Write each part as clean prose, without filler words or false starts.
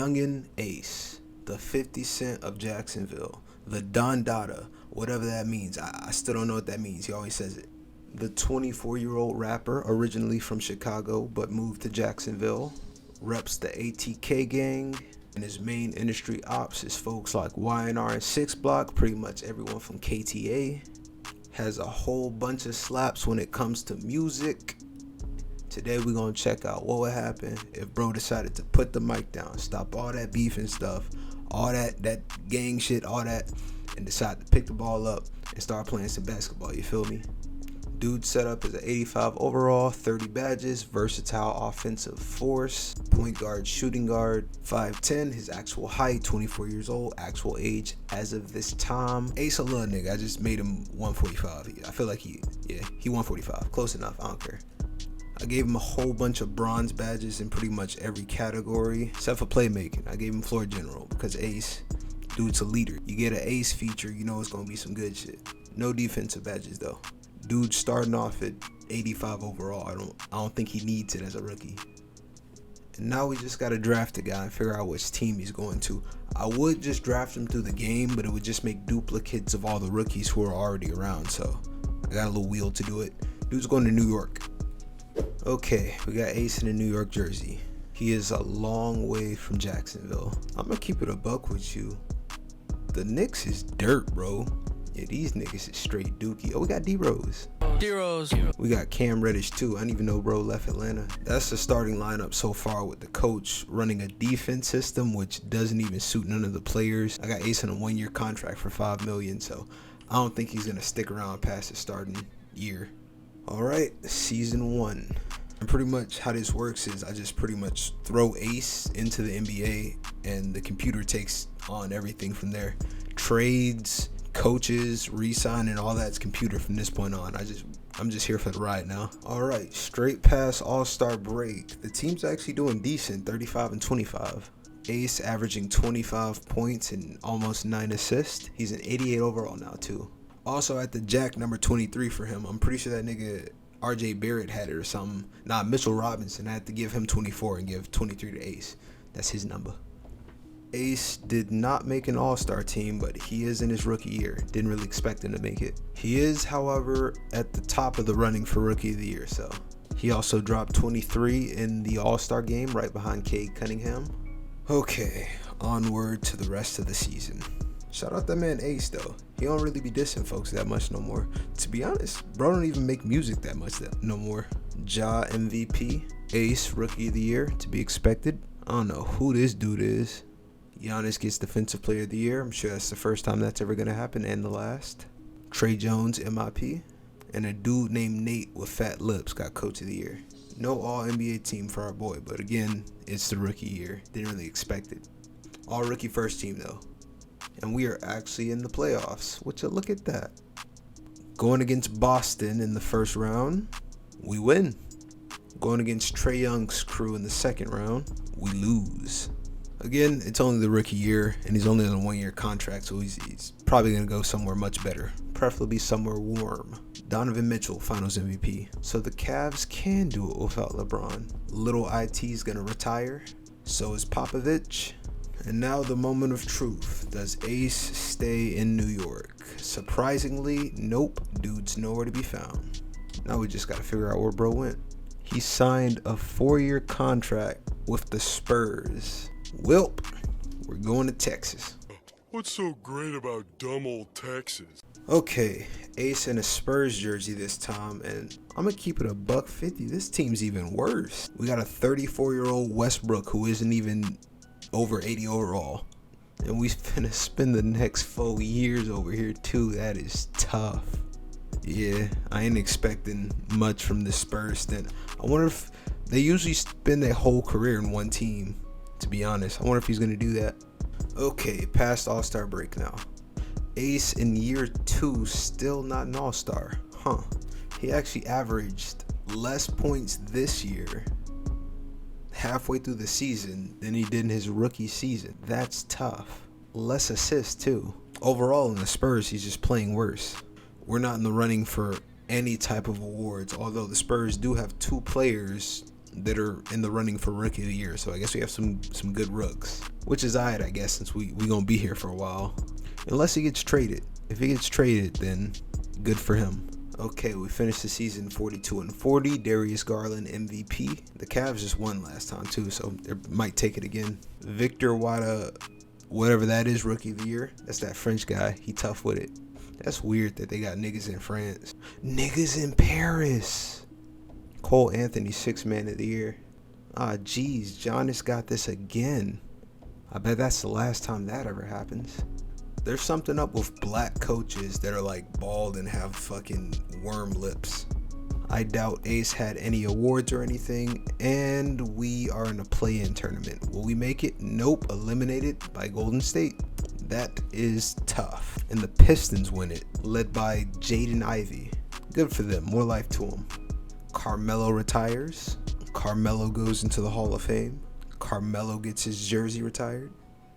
Yungeen Ace, the 50 Cent of Jacksonville, the Don Dada, whatever that means. I still don't know what that means. He always says it. The 24-year-old rapper, originally from Chicago but moved to Jacksonville, reps the ATK gang, and his main industry ops is folks like Y&R and 6 Block, pretty much everyone from KTA. Has a whole bunch of slaps when it comes to music. Today we're gonna check out what would happen if bro decided to put the mic down, stop all that beef and stuff, all that gang shit, all that, and decide to pick the ball up and start playing some basketball, you feel me? Dude set up as an 85 overall, 30 badges, versatile offensive force, point guard, shooting guard, 5'10", his actual height, 24 years old, actual age as of this time. Ace a little nigga, I just made him 145. I feel like he 145, close enough, I don't care. I gave him a whole bunch of bronze badges in pretty much every category, except for playmaking. I gave him floor general because Ace, dude's a leader. You get an Ace feature, you know it's gonna be some good shit. No defensive badges though. Dude starting off at 85 overall. I don't think he needs it as a rookie. And now we just gotta draft a guy and figure out which team he's going to. I would just draft him through the game, but it would just make duplicates of all the rookies who are already around. So I got a little wheel to do it. Dude's going to New York. Okay, we got Ace in a New York jersey. He is a long way from Jacksonville. I'm gonna keep it a buck with you. The Knicks is dirt, bro. Yeah, these niggas is straight dookie. Oh, we got D-Rose. We got Cam Reddish too. I didn't even know bro left Atlanta. That's the starting lineup so far with the coach running a defense system which doesn't even suit none of the players. I got Ace on a 1-year contract for $5 million, so I don't think he's gonna stick around past his starting year. Alright, season 1. And pretty much how this works is I just pretty much throw Ace into the NBA and the computer takes on everything from there. Trades, coaches, re-sign, and all that's computer from this point on. I'm just here for the ride now. Alright, straight past All-Star break. The team's actually doing decent, 35 and 25. Ace averaging 25 points and almost 9 assists. He's an 88 overall now too. Also at the jack number 23 for him. I'm pretty sure that nigga RJ Barrett had it or something. Nah, Mitchell Robinson. I had to give him 24 and give 23 to Ace. That's his number. Ace did not make an all-star team, but he is in his rookie year. Didn't really expect him to make it. He is, however, at the top of the running for rookie of the year, so. He also dropped 23 in the all-star game right behind Cade Cunningham. Okay, onward to the rest of the season. Shout out that man Ace though. He don't really be dissing folks that much no more. To be honest, bro don't even make music that much no more. Ja MVP, Ace Rookie of the Year to be expected. I don't know who this dude is. Giannis gets Defensive Player of the Year. I'm sure that's the first time that's ever gonna happen and the last. Trey Jones MIP. And a dude named Nate with fat lips got Coach of the Year. No all NBA team for our boy, but again, it's the rookie year. Didn't really expect it. All rookie first team though. And we are actually in the playoffs. Would you look at that? Going against Boston in the first round, we win. Going against Trae Young's crew in the second round, we lose. Again, it's only the rookie year, and he's only on a 1-year contract, so he's probably going to go somewhere much better. Preferably somewhere warm. Donovan Mitchell, Finals MVP. So the Cavs can do it without LeBron. Little IT's going to retire. So is Popovich. And now the moment of truth. Does Ace stay in New York? Surprisingly, nope. Dude's nowhere to be found. Now we just got to figure out where bro went. He signed a 4-year contract with the Spurs. Welp, we're going to Texas. What's so great about dumb old Texas? Okay, Ace in a Spurs jersey this time, and I'm gonna keep it a $150. This team's even worse. We got a 34-year-old Westbrook who isn't even over 80 overall, and we finna spend the next 4 years over here too. That is tough. Yeah, I ain't expecting much from the Spurs stint. I wonder if they usually spend their whole career in one team, to be honest. I wonder if he's gonna do that. Okay, past All-Star break now. Ace in year 2, still not an all-star. He actually averaged less points this year, halfway through the season, than he did in his rookie season. That's tough. Less assists too. Overall in the Spurs, he's just playing worse. We're not in the running for any type of awards, although the Spurs do have 2 players that are in the running for rookie of the year. So I guess we have some good rooks, which is alright, I guess, since we gonna be here for a while, unless he gets traded. If he gets traded, then good for him. Okay, we finished the season 42-40. Darius Garland MVP. The Cavs just won last time too, so they might take it again. Victor Wada, whatever that is, rookie of the year. That's that French guy. He tough with it. That's weird that they got niggas in France. Niggas in Paris. Cole Anthony, sixth man of the year. Ah, geez, Giannis got this again. I bet that's the last time that ever happens. There's something up with black coaches that are like bald and have fucking worm lips. I doubt Ace had any awards or anything, and we are in a play-in tournament. Will we make it? Nope, eliminated by Golden State. That is tough. And the Pistons win it, led by Jaden Ivey. Good for them, more life to them. Carmelo retires. Carmelo goes into the Hall of Fame. Carmelo gets his jersey retired.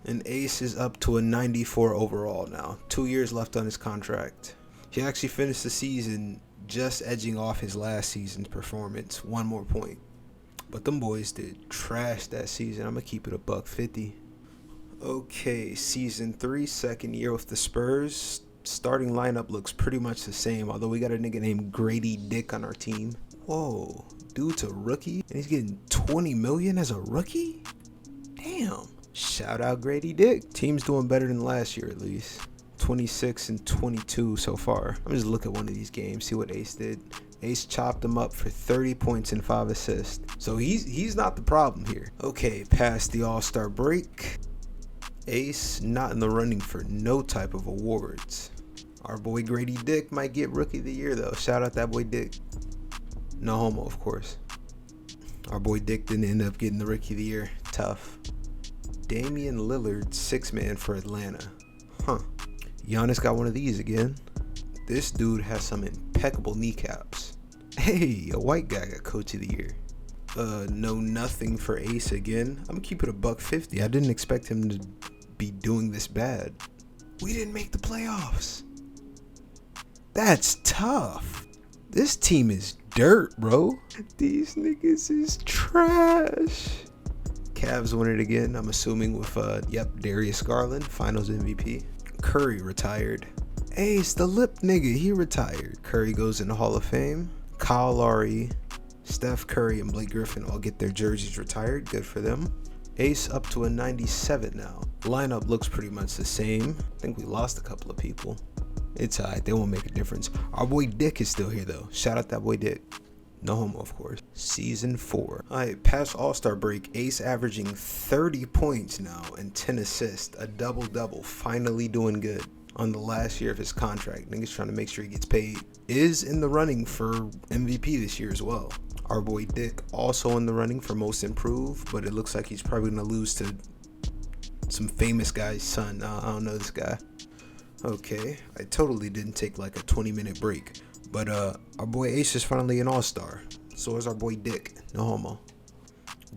And Ace is up to a 94 overall now. 2 years left on his contract. He actually finished the season just edging off his last season's performance. One more point. But them boys did trash that season. I'm going to keep it a $150. Okay, season 3, second year with the Spurs. Starting lineup looks pretty much the same, although we got a nigga named Grady Dick on our team. Whoa, dude's a rookie? And he's getting $20 million as a rookie? Damn. Shout out Grady Dick. Team's doing better than last year at least. 26-22 so far. I'm just look at one of these games, see what Ace did. Ace chopped him up for 30 points and 5 assists. So he's not the problem here. Okay, past the All-Star break. Ace not in the running for no type of awards. Our boy Grady Dick might get Rookie of the Year though. Shout out that boy Dick. No homo, of course. Our boy Dick didn't end up getting the Rookie of the Year. Tough. Damian Lillard, 6th man for Atlanta. Huh. Giannis got one of these again. This dude has some impeccable kneecaps. Hey, a white guy got Coach of the Year. No nothing for Ace again. I'm gonna keep it a $150. I didn't expect him to be doing this bad. We didn't make the playoffs. That's tough. This team is dirt, bro. These niggas is trash. Cavs win it again, I'm assuming with, Darius Garland, finals MVP. Curry retired. Ace, the lip nigga, he retired. Curry goes in the Hall of Fame. Kyle Lowry, Steph Curry, and Blake Griffin all get their jerseys retired. Good for them. Ace up to a 97 now. Lineup looks pretty much the same. I think we lost a couple of people. It's alright, they won't make a difference. Our boy Dick is still here though. Shout out that boy Dick. No homo, of course. Season 4. Alright, past All-Star break, Ace averaging 30 points now and 10 assists. A double-double. Finally doing good on the last year of his contract. Niggas trying to make sure he gets paid. Is in the running for MVP this year as well. Our boy Dick also in the running for most improved, but it looks like he's probably going to lose to some famous guy's son. I don't know this guy. Okay, I totally didn't take like a 20-minute break. But our boy Ace is finally an all-star. So is our boy Dick. No homo.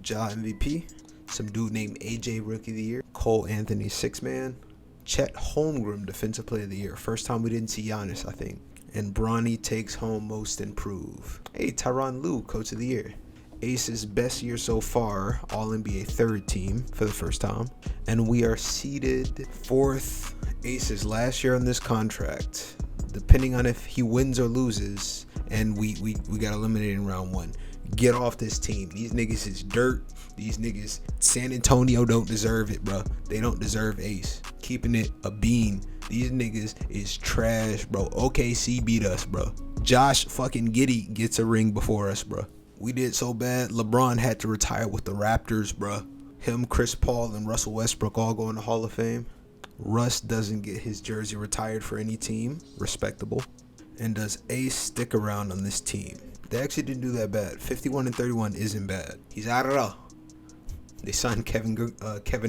Ja MVP. Some dude named AJ Rookie of the Year. Cole Anthony 6th man. Chet Holmgren Defensive Player of the Year. First time we didn't see Giannis, I think. And Bronny takes home Most Improved. Hey, Tyronn Lue, Coach of the Year. Ace's best year so far. All-NBA 3rd team for the first time. And we are seeded 4th. Ace's last year on this contract. Depending on if he wins or loses, and we got eliminated in round 1. Get off this team. These niggas is dirt. These niggas, San Antonio don't deserve it, bro. They don't deserve Ace. Keeping it a bean. These niggas is trash, bro. OKC beat us, bro. Josh fucking Giddey gets a ring before us, bro. We did so bad, LeBron had to retire with the Raptors, bro. Him, Chris Paul, and Russell Westbrook all go in the Hall of Fame. Russ doesn't get his jersey retired for any team. Respectable. And does Ace stick around on this team? They actually didn't do that bad. 51-31 isn't bad. He's out of there. They signed Kevin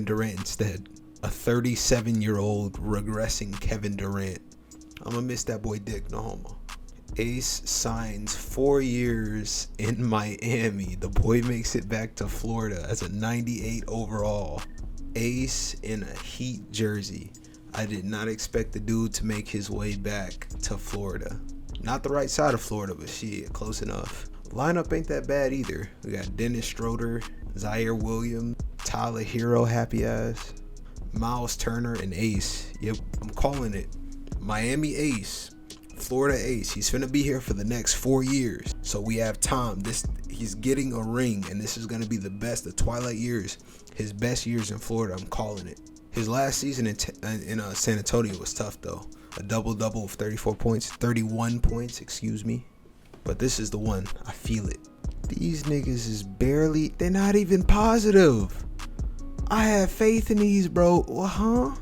Durant instead. A 37-year-old regressing Kevin Durant. I'm gonna miss that boy Dick, no homo. Ace signs 4 years in Miami. The boy makes it back to Florida as a 98 overall. Ace in a Heat jersey. I did not expect the dude to make his way back to Florida. Not the right side of Florida, but shit, close enough. Lineup ain't that bad either. We got Dennis Schroeder, Zaire Williams, Tyler Hero, happy ass, Miles Turner, and Ace. Yep, I'm calling it. Miami Ace, Florida Ace. He's finna be here for the next 4 years. So we have time. He's getting a ring, and this is gonna be the best. The Twilight years, his best years in Florida. I'm calling it. His last season in San Antonio was tough though. A double-double of 34 points, 31 points, excuse me. But this is the one. I feel it. These niggas is they're not even positive. I have faith in these, bro. Huh?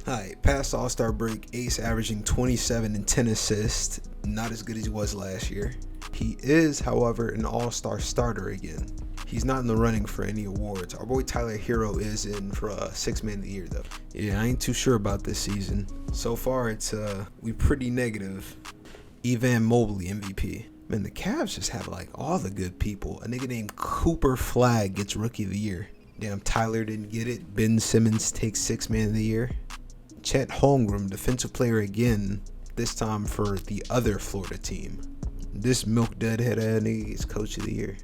Alright, past All-Star break, Ace averaging 27 and 10 assists. Not as good as he was last year. He is, however, an All-Star starter again. He's not in the running for any awards. Our boy Tyler Hero is in for Sixth Man of the Year though. Yeah, I ain't too sure about this season. So far, it's we pretty negative. Evan Mobley MVP. Man, the Cavs just have like all the good people. A nigga named Cooper Flagg gets Rookie of the Year. Damn, Tyler didn't get it. Ben Simmons takes Sixth Man of the Year. Chet Holmgren, Defensive Player again, this time for the other Florida team. This milk deadhead ass nigga is Coach of the Year.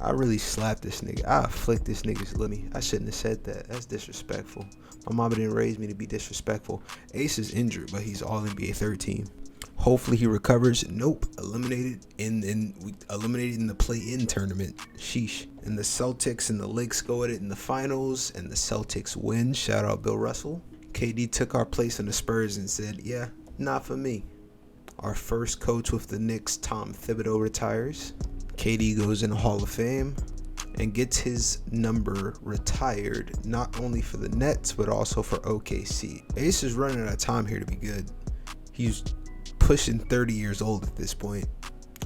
I really slapped this nigga. I flicked this nigga's limmy. I shouldn't have said that. That's disrespectful. My mama didn't raise me to be disrespectful. Ace is injured, but he's all NBA third team. Hopefully he recovers. Nope. Eliminated in the play-in tournament. Sheesh. And the Celtics and the Lakers go at it in the finals, and the Celtics win. Shout out Bill Russell. KD took our place in the Spurs and said, yeah, not for me. Our first coach with the Knicks, Tom Thibodeau, retires. KD goes in the Hall of Fame and gets his number retired, not only for the Nets, but also for OKC. Ace is running out of time here to be good. He's pushing 30 years old at this point.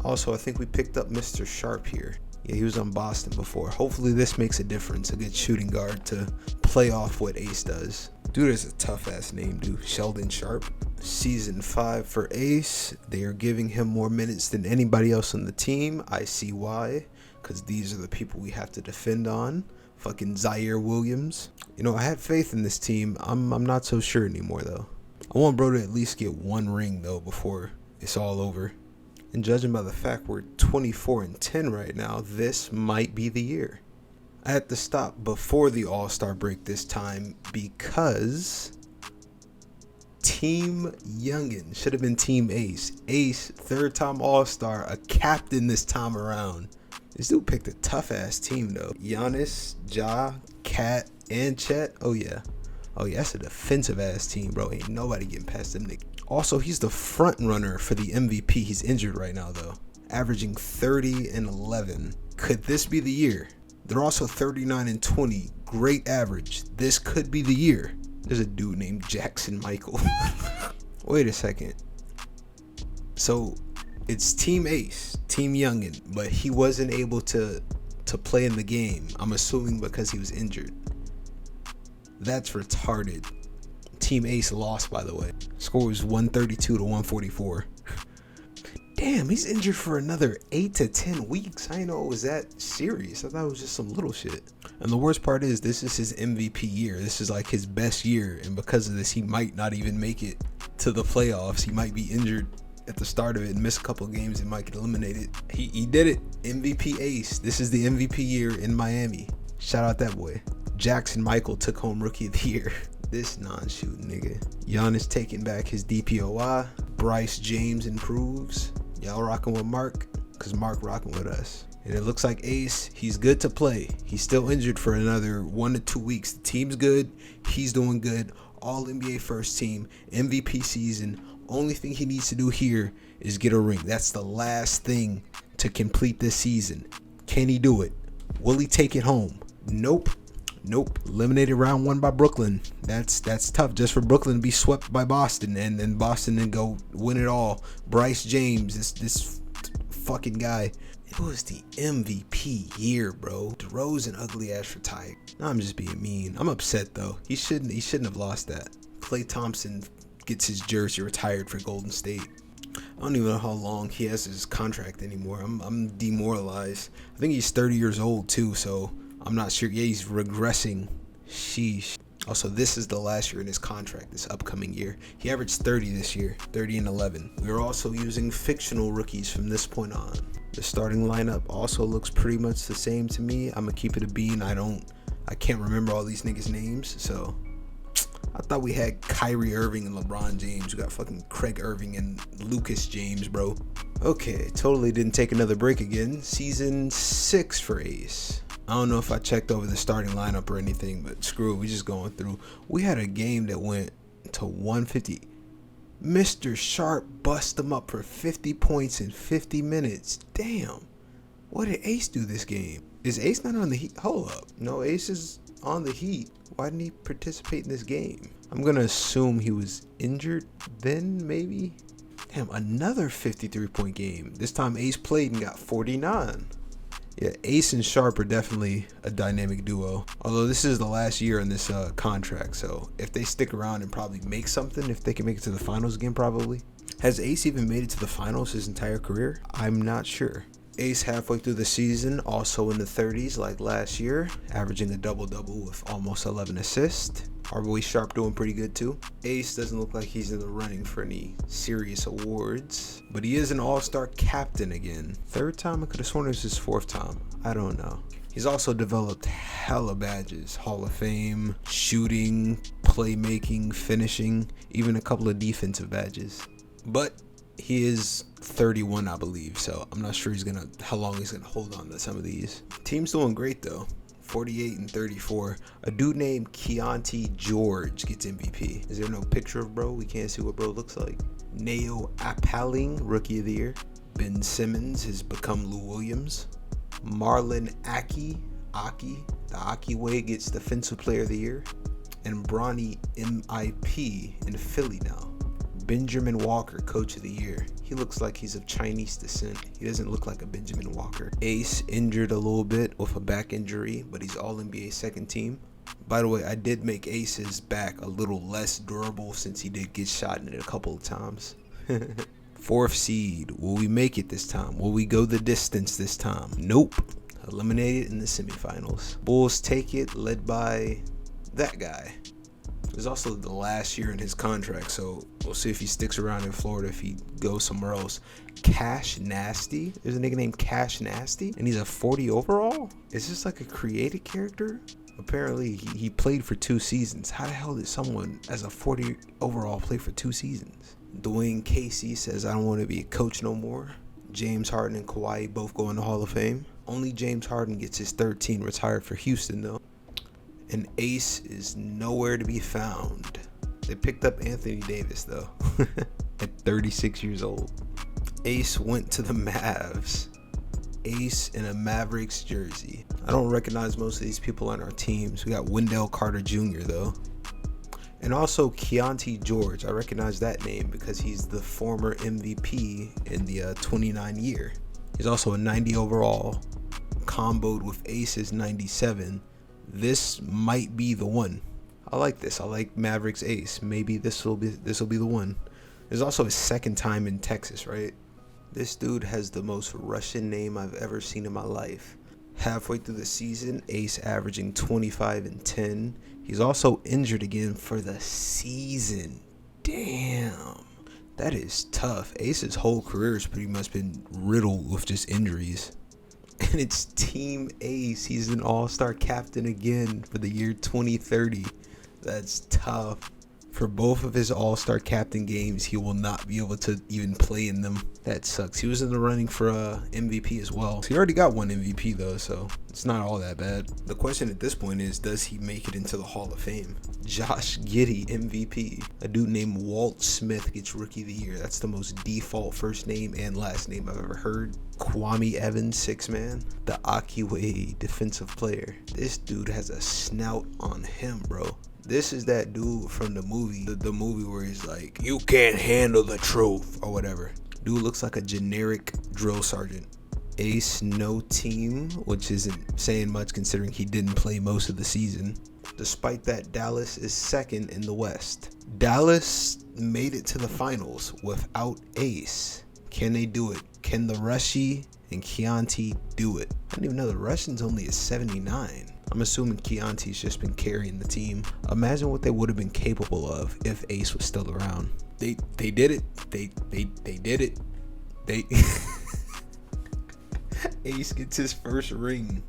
Also, I think we picked up Mr. Sharp here. Yeah, he was on Boston before. Hopefully this makes a difference. A good shooting guard to play off what Ace does. Dude is a tough ass name, dude. Sheldon Sharp. Season 5 for Ace. They are giving him more minutes than anybody else on the team. I see why. Because these are the people we have to defend on. Fucking Zaire Williams. You know, I had faith in this team. I'm not so sure anymore, though. I want bro to at least get one ring, though, before it's all over. And judging by the fact we're 24 and 10 right now, this might be the year. I had to stop before the All-Star break this time because Team Yungeen should have been Team Ace. Ace, third-time All-Star, a captain this time around. This dude picked a tough-ass team, though. Giannis, Ja, Cat, and Chet. Oh, yeah. Oh, yeah, that's a defensive-ass team, bro. Ain't nobody getting past them niggas. Also, he's the front runner for the MVP. He's injured right now, though. Averaging 30 and 11. Could this be the year? They're also 39 and 20. Great average. This could be the year. There's a dude named Jackson Michael. Wait a second. So, it's Team Ace, Team Yungeen, but he wasn't able to play in the game. I'm assuming because he was injured. That's retarded. Team Ace lost, by the way. Score was 132 to 144. Damn, he's injured for another 8 to 10 weeks. I didn't know it was that serious. I thought it was just some little shit. And the worst part is, this is his MVP year. This is like his best year. And because of this, he might not even make it to the playoffs. He might be injured at the start of it and miss a couple of games and might get eliminated. He did it. MVP Ace. This is the MVP year in Miami. Shout out that boy. Jackson Michael took home Rookie of the Year. This non-shooting nigga. Giannis taking back his DPOI. Bryce James improves. Y'all rocking with Mark, because Mark rocking with us. And it looks like Ace, he's good to play. He's still injured for another 1 to 2 weeks. The team's good. He's doing good. All NBA first team. MVP season. Only thing he needs to do here is get a ring. That's the last thing to complete this season. Can he do it? Will he take it home? Nope. Eliminated round 1 by Brooklyn. That's tough just for Brooklyn to be swept by Boston and then Boston then go win it all. Bryce James, this fucking guy. It was the MVP year, bro. DeRozan ugly ass retired. I'm just being mean. I'm upset though. He shouldn't have lost that. Klay Thompson gets his jersey retired for Golden State. I don't even know how long he has his contract anymore. I'm demoralized. I think he's 30 years old too, so I'm not sure. Yeah, he's regressing. Sheesh. Also, this is the last year in his contract, this upcoming year. He averaged 30 this year, 30 and 11. We are also using fictional rookies from this point on. The starting lineup also looks pretty much the same to me. I'm gonna keep it a bean. I can't remember all these niggas' names, so I thought we had Kyrie Irving and LeBron James. We got fucking Craig Irving and Lucas James, bro. Okay, totally didn't take another break again. Season 6 for Ace. I don't know if I checked over the starting lineup or anything, but screw it, we just going through. We had a game that went to 150. Mr. Sharp bust him up for 50 points in 50 minutes. Damn. What did Ace do this game? Is Ace not on the Heat? Hold up. No, Ace is on the Heat. Why didn't he participate in this game? I'm going to assume he was injured then, maybe? Damn, another 53-point game. This time Ace played and got 49. Yeah, Ace and Sharp are definitely a dynamic duo. Although this is the last year in this contract, so if they stick around and probably make something, if they can make it to the finals again, probably. Has Ace even made it to the finals his entire career? I'm not sure. Ace halfway through the season, also in the 30s like last year, averaging a double-double with almost 11 assists. Our boy Sharp doing pretty good too. Ace doesn't look like he's in the running for any serious awards, but he is an all-star captain again. Third time? I could have sworn it was his fourth time. I don't know. He's also developed hella badges. Hall of Fame, shooting, playmaking, finishing, even a couple of defensive badges. But he is 31, I believe, so I'm not sure how long he's gonna hold on to some of these. Team's doing great though. 48 and 34. A dude named Keontae George gets MVP. Is there no picture of bro? We can't see what bro looks like. Neo Appaling, Rookie of the Year. Ben Simmons has become Lou Williams. Marlon the Aki way, gets Defensive Player of the Year. And Bronny MIP in Philly now. Benjamin Walker, Coach of the Year. He looks like he's of Chinese descent. He doesn't look like a Benjamin Walker. Ace injured a little bit with a back injury, but he's all NBA second team. By the way, I did make Ace's back a little less durable since he did get shot in it a couple of times. 4th seed. Will we make it this time? Will we go the distance this time? Nope. Eliminated in the semifinals. Bulls take it, led by that guy. It's also the last year in his contract, so we'll see if he sticks around in Florida, if he goes somewhere else. Cash Nasty. There's a nigga named Cash Nasty, and he's a 40 overall? Is this like a created character? Apparently, he played for 2 seasons. How the hell did someone as a 40 overall play for 2 seasons? Dwayne Casey says, I don't want to be a coach no more. James Harden and Kawhi both go in the Hall of Fame. Only James Harden gets his 13 retired for Houston, though. And Ace is nowhere to be found. They picked up Anthony Davis, though, at 36 years old. Ace went to the Mavs. Ace in a Mavericks jersey. I don't recognize most of these people on our teams. We got Wendell Carter Jr., though. And also Keontae George. I recognize that name because he's the former MVP in the 29 year. He's also a 90 overall, comboed with Ace's 97. This might be the one. I like this. I like Mavericks Ace. Maybe this will be the one. There's also his second time in Texas, right? This dude has the most Russian name I've ever seen in my life. Halfway through the season, Ace averaging 25 and 10. He's also injured again for the season. Damn. That is tough. Ace's whole career has pretty much been riddled with just injuries. And it's Team Ace. He's an all-star captain again for the year 2030. That's tough. For both of his all-star captain games, he will not be able to even play in them. That sucks. He was in the running for MVP as well. So he already got one MVP though, so it's not all that bad. The question at this point is, does he make it into the Hall of Fame? Josh Giddey, MVP. A dude named Walt Smith gets Rookie of the Year. That's the most default first name and last name I've ever heard. Kwame Evans, 6-man. The Akiway, defensive player. This dude has a snout on him, bro. This is that dude from the movie, the movie where he's like, you can't handle the truth, or whatever. Dude looks like a generic drill sergeant. Ace, no team, which isn't saying much considering he didn't play most of the season. Despite that, Dallas is second in the West. Dallas made it to the finals without Ace. Can they do it? Can the Rushy and Keontae do it? I didn't even know the Russian's only at 79. I'm assuming Keontae's just been carrying the team. Imagine what they would have been capable of if Ace was still around. They did it. They did it. They Ace gets his first ring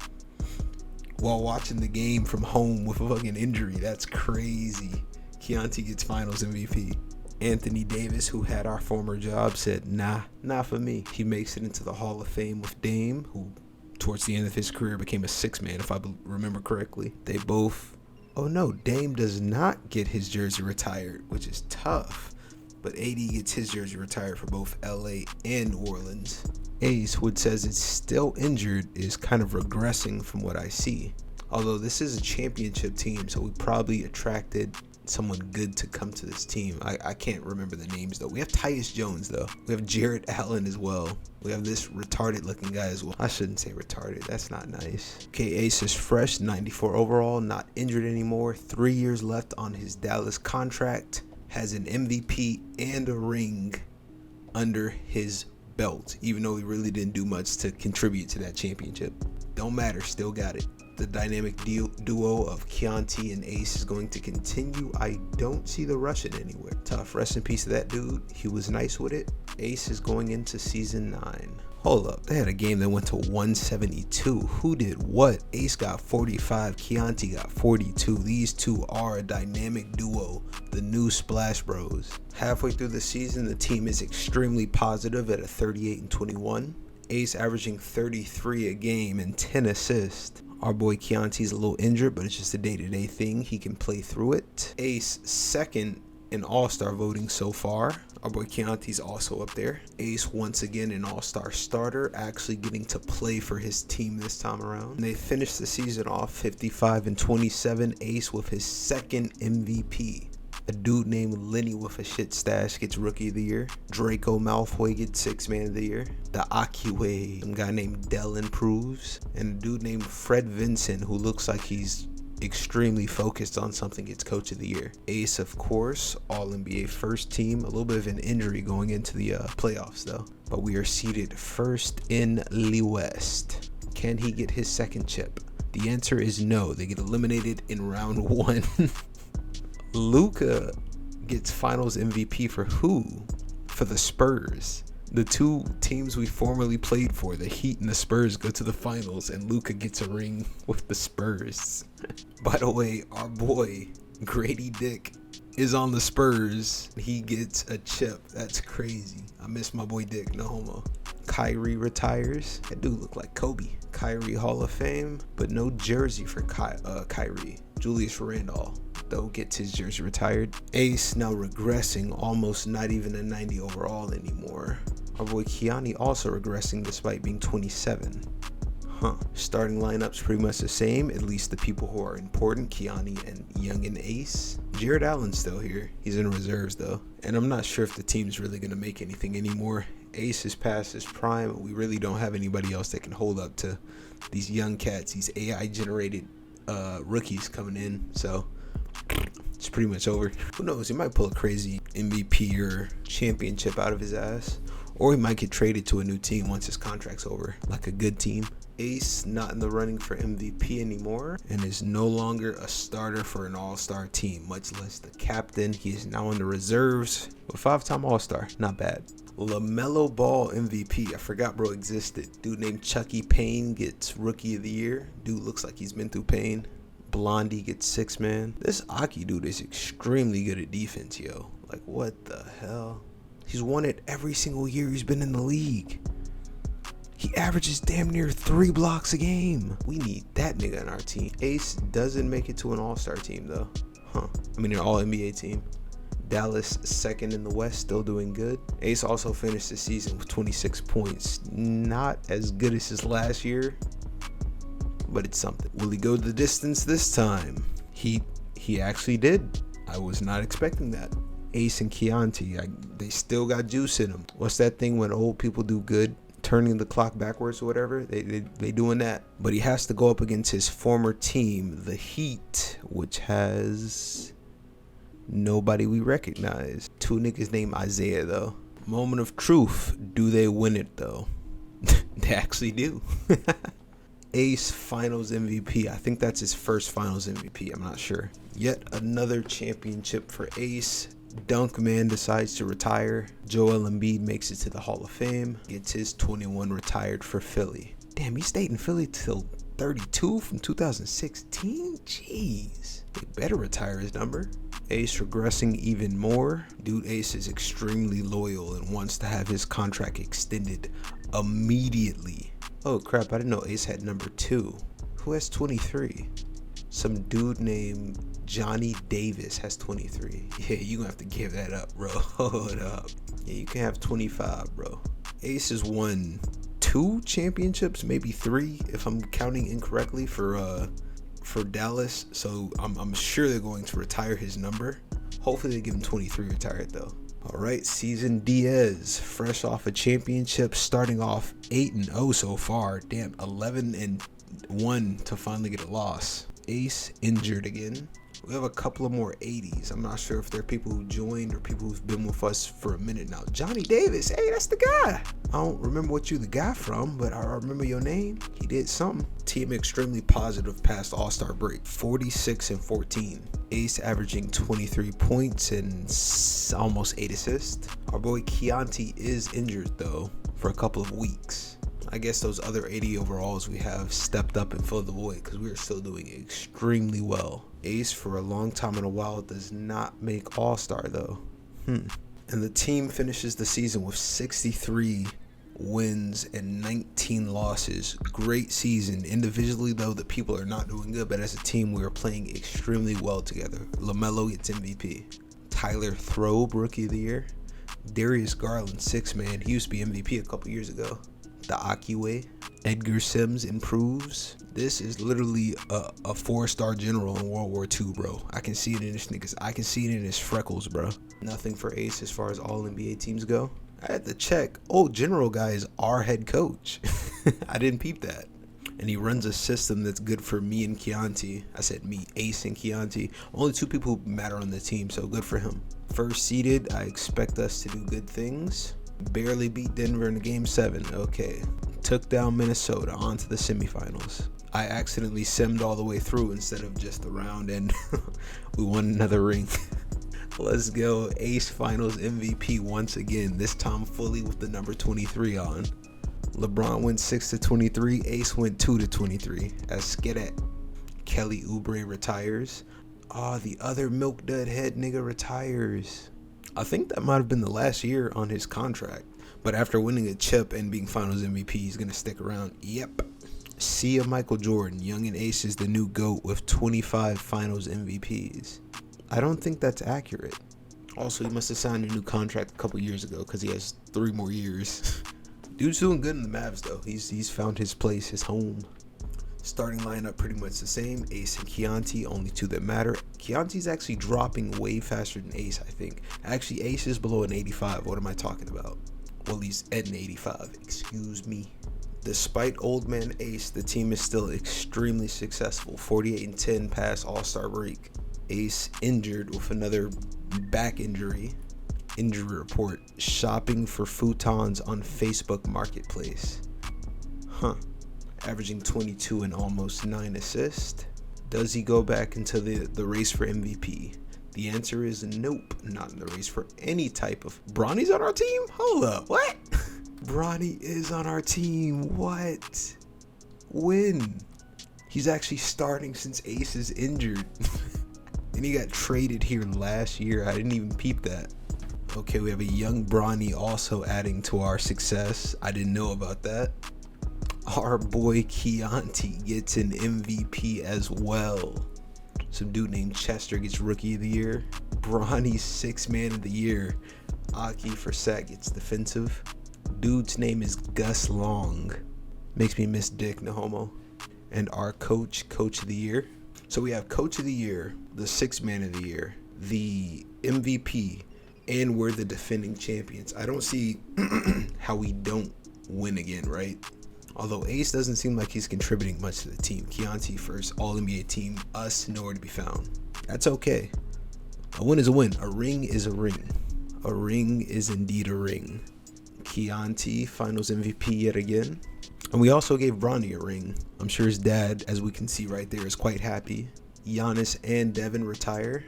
while watching the game from home with a fucking injury. That's crazy. Chianti gets finals MVP. Anthony Davis, who had our former job, said, nah, not for me. He makes it into the Hall of Fame with Dame, who towards the end of his career became a six man, if I remember correctly. They both... Oh no, Dame does not get his jersey retired, which is tough. But AD gets his jersey retired for both LA and New Orleans. Ace, which says it's still injured, is kind of regressing from what I see. Although this is a championship team, so we probably attracted someone good to come to this team. I can't remember the names though. We have Tyus Jones though. We have Jarrett Allen as well. We have this retarded looking guy as well. I shouldn't say retarded. That's not nice. Okay, Ace is fresh, 94 overall, not injured anymore. 3 years left on his Dallas contract. Has an MVP and a ring under his belt, even though he really didn't do much to contribute to that championship. Don't matter, still got it. The dynamic duo of Chianti and Ace is going to continue. I don't see the Russian anywhere. Tough, rest in peace to that dude. He was nice with it. Ace is going into season 9. Hold up, they had a game that went to 172. Who did what? Ace got 45, Chianti got 42. These two are a dynamic duo, the new Splash Bros. Halfway through the season, the team is extremely positive at a 38-21. Ace averaging 33 a game and 10 assists. Our boy Chianti's a little injured, but it's just a day-to-day thing. He can play through it. Ace second in All-Star voting so far. Our boy Chianti's also up there. Ace once again an All-Star starter, actually getting to play for his team this time around. And they finished the season off 55-27. Ace with his second MVP. A dude named Lenny with a shit stash gets Rookie of the Year. Draco Malfoy gets Sixth Man of the Year. The Akiway, some guy named Dell improves. And a dude named Fred Vincent, who looks like he's extremely focused on something, gets Coach of the Year. Ace, of course, All NBA first team. A little bit of an injury going into the playoffs though. But we are seated first in the West. Can he get his second chip? The answer is no. They get eliminated in round 1. Luka gets finals MVP for who? For the Spurs. The two teams we formerly played for, the Heat and the Spurs, go to the finals, and Luka gets a ring with the Spurs. By the way, our boy Grady Dick is on the Spurs. He gets a chip. That's crazy. I miss my boy Dick, no homo. Kyrie retires. That dude look like Kobe. Kyrie Hall of Fame, but no jersey for Kyrie. Julius Randle though gets his jersey retired. Ace now regressing, almost not even a 90 overall anymore. Our boy Chianti also regressing despite being 27. Starting lineup's pretty much the same, at least the people who are important, Chianti and Yungeen Ace. Jarrett Allen's still here. He's in reserves though. And I'm not sure if the team's really going to make anything anymore. Ace is past his prime. We really don't have anybody else that can hold up to these young cats, these AI generated rookies coming in. So it's pretty much over. Who knows? He might pull a crazy MVP or championship out of his ass. Or he might get traded to a new team once his contract's over, like a good team. Ace not in the running for MVP anymore and is no longer a starter for an all-star team, much less the captain. He is now in the reserves, a 5-time all-star. Not bad. LaMelo Ball MVP. I forgot bro existed. Dude named Chucky Payne gets Rookie of the Year. Dude looks like he's been through pain. Blondie gets Sixth Man. This Aki dude is extremely good at defense, yo. Like, what the hell? He's won it every single year he's been in the league. He averages damn near 3 blocks a game. We need that nigga on our team. Ace doesn't make it to an all-star team, though. I mean, an all-NBA team. Dallas second in the West, still doing good. Ace also finished the season with 26 points. Not as good as his last year, but it's something. Will he go the distance this time? He actually did. I was not expecting that. Ace and Chianti, they still got juice in them. What's that thing when old people do good? Turning the clock backwards or whatever. They doing that. But he has to go up against his former team, the Heat, which has nobody we recognize. 2 niggas named Isaiah, though. Moment of truth. Do they win it, though? They actually do. Ace finals MVP. I think that's his first finals MVP. I'm not sure. Yet another championship for Ace. Dunkman decides to retire. Joel Embiid makes it to the Hall of Fame. Gets his 21 retired for Philly. Damn, he stayed in Philly till 32 from 2016? Jeez. They better retire his number. Ace regressing even more. Dude, Ace is extremely loyal and wants to have his contract extended immediately. Oh crap, I didn't know Ace had number 2. Who has 23? Some dude named Johnny Davis has 23. Yeah, you gonna have to give that up, bro. Hold up. Yeah, you can have 25, bro. Ace has won 2 championships, maybe 3 if I'm counting incorrectly for Dallas. So I'm sure they're going to retire his number. Hopefully they give him 23 retired though. All right, Season Diaz, fresh off a championship, starting off 8-0 so far. Damn, 11-1 to finally get a loss. Ace injured again. We have a couple of more 80s. I'm not sure if they're people who joined or people who've been with us for a minute now. Johnny Davis, hey, that's the guy. I don't remember what you're the guy from, but I remember your name. He did something. Team extremely positive past All-Star break. 46-14. Ace averaging 23 points and almost 8 assists. Our boy Chianti is injured though for a couple of weeks. I guess those other 80 overalls we have stepped up and filled the void because we are still doing extremely well. Ace for a long time in a while does not make All-Star though. And the team finishes the season with 63 wins and 19 losses. Great season. Individually though, the people are not doing good, but as a team we are playing extremely well together. LaMelo gets MVP. Tyler Throbe, Rookie of the Year. Darius Garland, 6-man. He used to be MVP a couple years ago. The Akiwe. Edgar Sims improves. This is literally a 4-star general in World War II, bro. I can see it in his niggas. I can see it in his freckles, bro. Nothing for Ace as far as all NBA teams go. I had to check. Oh, general guy is our head coach. I didn't peep that. And he runs a system that's good for me and Chianti. I said me, Ace and Chianti. Only 2 people who matter on the team, so good for him. First seeded, I expect us to do good things. Barely beat Denver in Game 7. Okay. Took down Minnesota onto the semifinals. I accidentally simmed all the way through instead of just the round, and we won another ring. Let's go. Ace Finals MVP once again, this time fully with the number 23 on. LeBron went 6-23. Ace went 2-23. As Skedat. Kelly Oubre retires. The other milk dud head nigga retires. I think that might have been the last year on his contract. But after winning a chip and being Finals MVP, he's going to stick around. Yep. See ya, Michael Jordan. Yungeen Ace is the new GOAT with 25 Finals MVPs. I don't think that's accurate. Also, he must have signed a new contract a couple years ago because he has 3 more years. Dude's doing good in the Mavs, though. He's found his place, his home. Starting lineup pretty much the same. Ace and Chianti, only 2 that matter. Chianti's actually dropping way faster than Ace, I think. Actually, Ace is below an 85. What am I talking about? Well, he's at an 85. Excuse me. Despite old man Ace, the team is still extremely successful. 48-10 past All-Star break. Ace injured with another back injury. Injury report. Shopping for futons on Facebook Marketplace. Averaging 22 and almost 9 assists. Does he go back into the race for MVP? The answer is nope, not in the race for any type of... Bronny's on our team? Hold up, what? Bronny is on our team, what? When? He's actually starting since Ace is injured. And he got traded here last year, I didn't even peep that. Okay, we have a young Bronny also adding to our success. I didn't know about that. Our boy Chianti gets an MVP as well. Some dude named Chester gets Rookie of the Year. Bronny's 6-man of the year. Aki for sack gets defensive. Dude's name is Gus Long. Makes me miss Dick, no homo. And our Coach of the Year. So we have Coach of the Year, the 6-man of the year, the MVP, and we're the defending champions. I don't see how we don't win again, right? Although Ace doesn't seem like he's contributing much to the team. Chianti first, all-NBA team, us nowhere to be found. That's okay. A win is a win. A ring is a ring. A ring is indeed a ring. Chianti, Finals MVP yet again. And we also gave Bronny a ring. I'm sure his dad, as we can see right there, is quite happy. Giannis and Devin retire.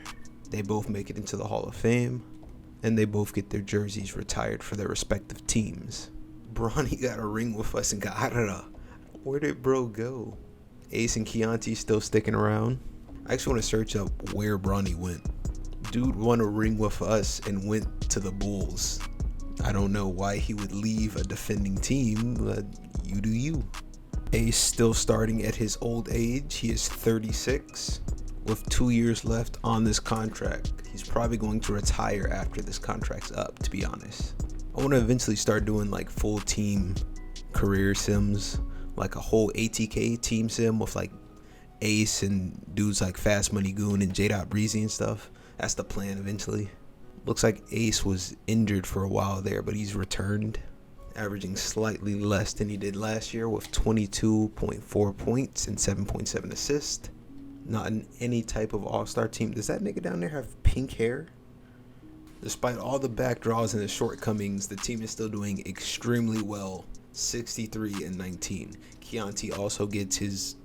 They both make it into the Hall of Fame. And they both get their jerseys retired for their respective teams. Bronny got a ring with us and got, I don't know. Where did bro go? Ace and Chianti still sticking around? I actually want to search up where Bronny went. Dude won a ring with us and went to the Bulls. I don't know why he would leave a defending team, but you do you. Ace still starting at his old age. He is 36 with 2 years left on this contract. He's probably going to retire after this contract's up, to be honest. I want to eventually start doing like full team career sims, like a whole ATK team sim with like Ace and dudes like Fast Money Goon and J.Breezy and stuff. That's the plan eventually. Looks like Ace was injured for a while there, but he's returned, averaging slightly less than he did last year with 22.4 points and 7.7 assists. Not in any type of all-star team. Does that nigga down there have pink hair? Despite all the back draws and the shortcomings, the team is still doing extremely well. 63 and 19. Chianti also gets his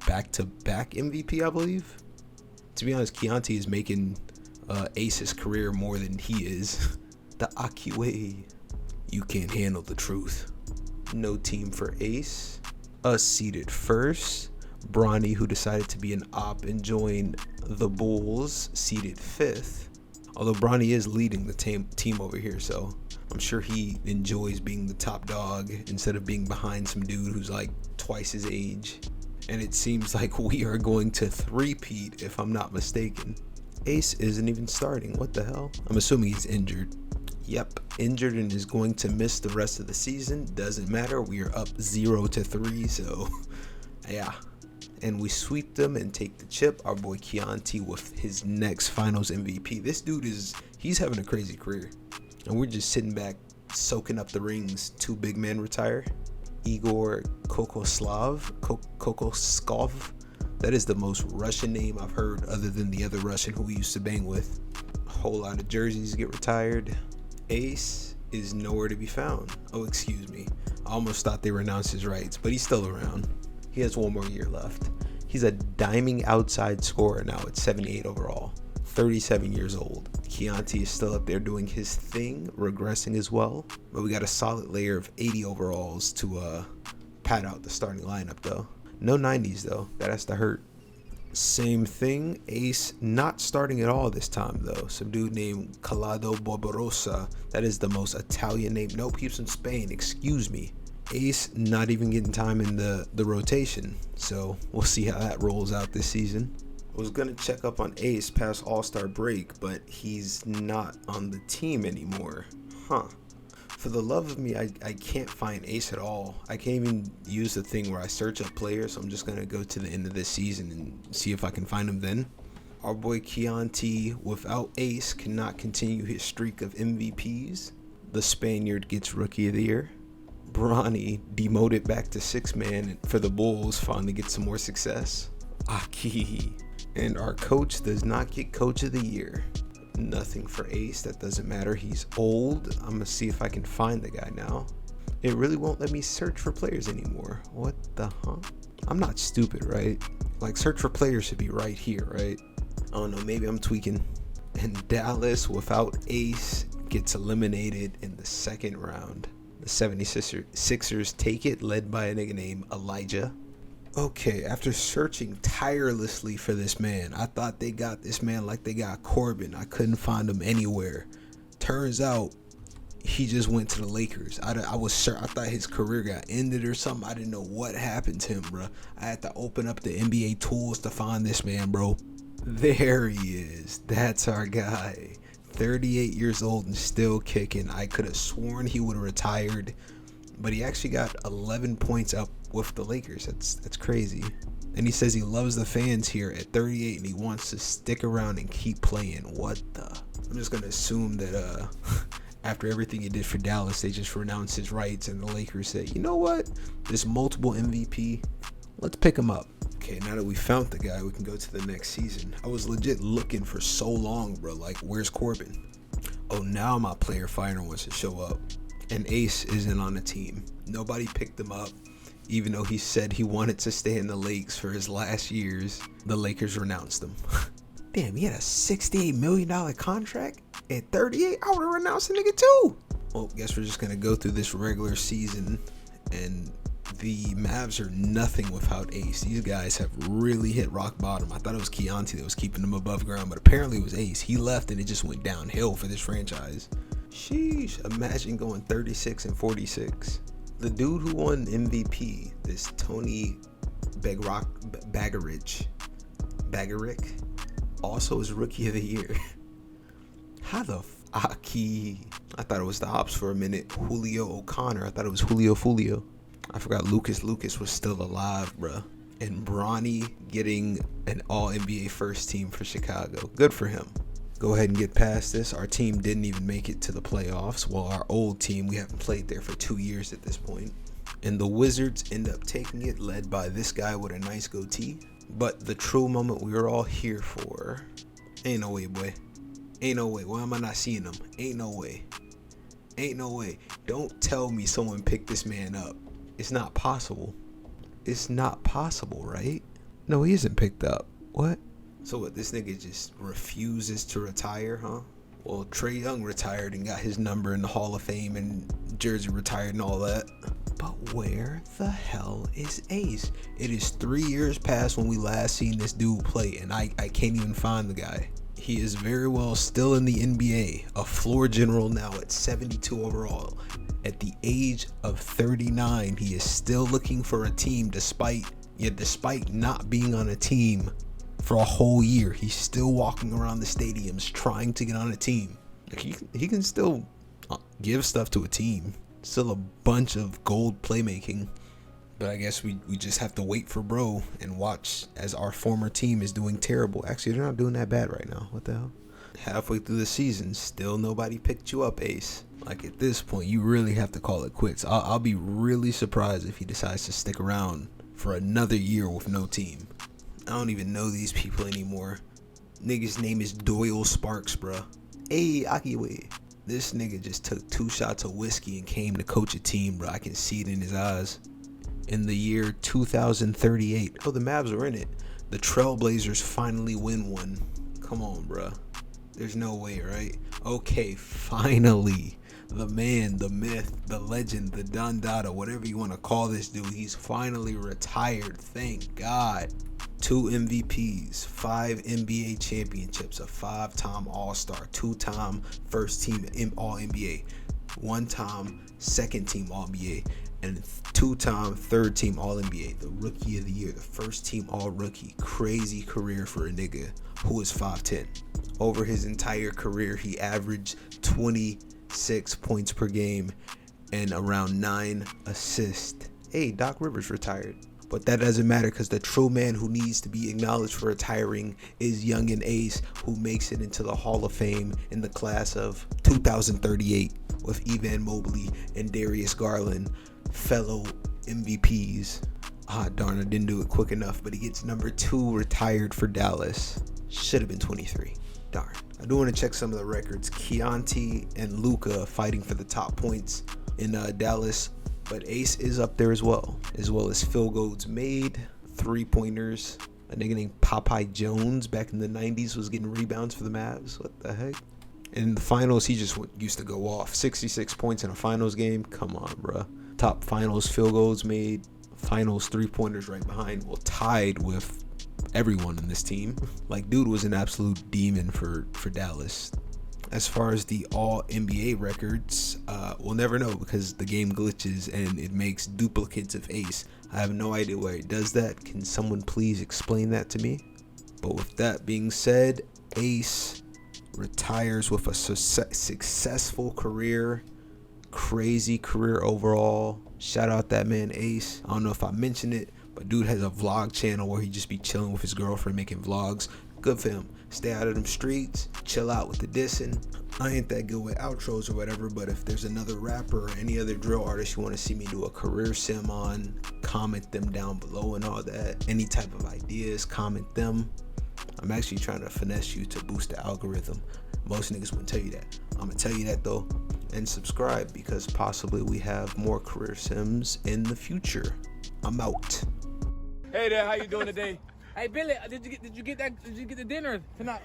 back-to-back MVP, I believe. To be honest, Chianti is making Ace's career more than he is. The Akiwe. You can't handle the truth. No team for Ace. Us seated first. Bronny, who decided to be an op and join the Bulls, seated 5th. Although Bronny is leading the team over here, so I'm sure he enjoys being the top dog instead of being behind some dude who's like twice his age. And it seems like we are going to three-peat, if I'm not mistaken. Ace isn't even starting. What the hell? I'm assuming he's injured. Yep, injured and is going to miss the rest of the season. Doesn't matter. We are up 0-3, so yeah. And we sweep them and take the chip. Our boy Chianti with his next finals MVP. This dude he's having a crazy career. And we're just sitting back, soaking up the rings. 2 big men retire. Igor Kokoskov. That is the most Russian name I've heard other than the other Russian who we used to bang with. A whole lot of jerseys get retired. Ace is nowhere to be found. Oh, excuse me. I almost thought they renounced his rights, but he's still around. He has 1 more year left. He's a diming outside scorer now at 78 overall. 37 years old. Chianti is still up there doing his thing, regressing as well. But we got a solid layer of 80 overalls to pad out the starting lineup though. No 90s though. That has to hurt. Same thing. Ace not starting at all this time though. Some dude named Collado Barbarossa. That is the most Italian name. Nope, he's from Spain. Excuse me. Ace not even getting time in the rotation. So we'll see how that rolls out this season. I was going to check up on Ace past All-Star break, but he's not on the team anymore. Huh. For the love of me, I can't find Ace at all. I can't even use the thing where I search up players, so I'm just going to go to the end of this season and see if I can find him then. Our boy Chianti, without Ace, cannot continue his streak of MVPs. The Spaniard gets Rookie of the Year. Bronny, demoted back to 6-man for the Bulls, finally gets some more success. Aki. And our coach does not get Coach of the Year. Nothing for Ace. That doesn't matter. He's old. I'm going to see if I can find the guy now. It really won't let me search for players anymore. What the huh? I'm not stupid, right? Like, search for players should be right here, right? I don't know. Maybe I'm tweaking. And Dallas, without Ace, gets eliminated in the 2nd round. The 76ers take it, led by a nigga named Elijah. Okay, after searching tirelessly for this man, I thought they got this man like they got Corbin. I couldn't find him anywhere. Turns out he just went to the Lakers. I thought his career got ended or something. I didn't know what happened to him, bro. I had to open up the NBA tools to find this man, bro. There he is. That's our guy. 38 years old and still kicking. I could have sworn he would have retired, but he actually got 11 points up with the Lakers. That's crazy. And he says he loves the fans here at 38 and he wants to stick around and keep playing. What the? I'm just gonna assume that after everything he did for Dallas, they just renounced his rights and the Lakers said, you know what? This multiple MVP, let's pick him up. Okay, now that we found the guy, we can go to the next season. I was legit looking for so long, bro. Like, where's Corbin? Oh, now my player finder wants to show up. And Ace isn't on the team. Nobody picked him up. Even though he said he wanted to stay in the Lakers for his last years, the Lakers renounced him. Damn, he had a $68 million contract at 38? I would have renounced the nigga too. Well, guess we're just going to go through this regular season and The Mavs are nothing without Ace. These guys have really hit rock bottom. I thought it was Chianti that was keeping them above ground, but apparently it was Ace. He left and it just went downhill for this franchise. Sheesh, imagine going 36 and 46. The dude who won MVP, this Tony Bagaric, also is Rookie of the Year. How the Aki? I thought it was the ops for a minute. Julio O'Connor. I thought it was Julio Fulio. I forgot Lucas was still alive, bruh. And Bronny getting an all-NBA first team for Chicago. Good for him. Go ahead and get past this. Our team didn't even make it to the playoffs. Well, our old team, we haven't played there for 2 years at this point. And the Wizards end up taking it, led by this guy with a nice goatee. But the true moment we were all here for. Ain't no way, boy. Ain't no way. Why am I not seeing him? Ain't no way. Ain't no way. Don't tell me someone picked this man up. It's not possible. It's not possible, right? No, he isn't picked up. What? So what, this nigga just refuses to retire, huh? Well, Trae Young retired and got his number in the Hall of Fame and jersey retired and all that. But where the hell is Ace? It is 3 years past when we last seen this dude play, and I can't even find the guy. He is very well still in the NBA, a floor general now at 72 overall. At the age of 39, he is still looking for a team despite not being on a team for a whole year. He's still walking around the stadiums trying to get on a team. Like he can still give stuff to a team. Still a bunch of gold playmaking. But I guess we just have to wait for bro and watch as our former team is doing terrible. Actually, they're not doing that bad right now. What the hell? Halfway through the season, still nobody picked you up, Ace. Like, at this point, you really have to call it quits. I'll be really surprised if he decides to stick around for another year with no team. I don't even know these people anymore. Nigga's name is Doyle Sparks, bruh. Hey, Akiwe. This nigga just took 2 shots of whiskey and came to coach a team, bro. I can see it in his eyes. In the year 2038. Oh, the Mavs are in it. The Trailblazers finally win one. Come on, bruh. There's no way, right? Okay, finally. The man, the myth, the legend, the Don Dada, whatever you want to call this dude, he's finally retired. Thank God. 2 MVPs, 5 NBA championships, a 5-time All-Star, 2-time first team All-NBA, 1-time second team All-NBA, and 2-time third team All-NBA, the Rookie of the Year, the first team All-Rookie. Crazy career for a nigga who is 5'10". Over his entire career, he averaged 26 points per game and around 9 assists. Hey, Doc Rivers retired. But that doesn't matter because the true man who needs to be acknowledged for retiring is Yungeen Ace, who makes it into the Hall of Fame in the class of 2038 with Evan Mobley and Darius Garland, fellow MVPs. Ah, darn, I didn't do it quick enough, but he gets number 2 retired for Dallas. Should have been 23. Darn. I do want to check some of the records. Chianti and Luka fighting for the top points in Dallas. But Ace is up there as well as field goals made, 3-pointers. A nigga named Popeye Jones back in the 90s was getting rebounds for the Mavs. What the heck? In the finals, he just used to go off. 66 points in a finals game. Come on, bruh. Top finals field goals made, finals 3-pointers right behind. Well, tied with everyone in this team. Like, dude was an absolute demon for Dallas. As far as the all NBA records, we'll never know because the game glitches and it makes duplicates of Ace. I have no idea why it does that. Can someone please explain that to me? But with that being said, Ace retires with a successful career, crazy career overall. Shout out that man Ace. I don't know if I mentioned it, but dude has a vlog channel where he just be chilling with his girlfriend making vlogs. Good for him. Stay out of them streets, chill out with the dissing. I ain't that good with outros or whatever, but if there's another rapper or any other drill artist you want to see me do a career sim on, comment them down below and all that. Any type of ideas, comment them. I'm actually trying to finesse you to boost the algorithm. Most niggas wouldn't tell you that. I'm gonna tell you that though. And subscribe because possibly we have more career sims in the future. I'm out. Hey there, how you doing today? Hey Billy, did you get the dinner tonight?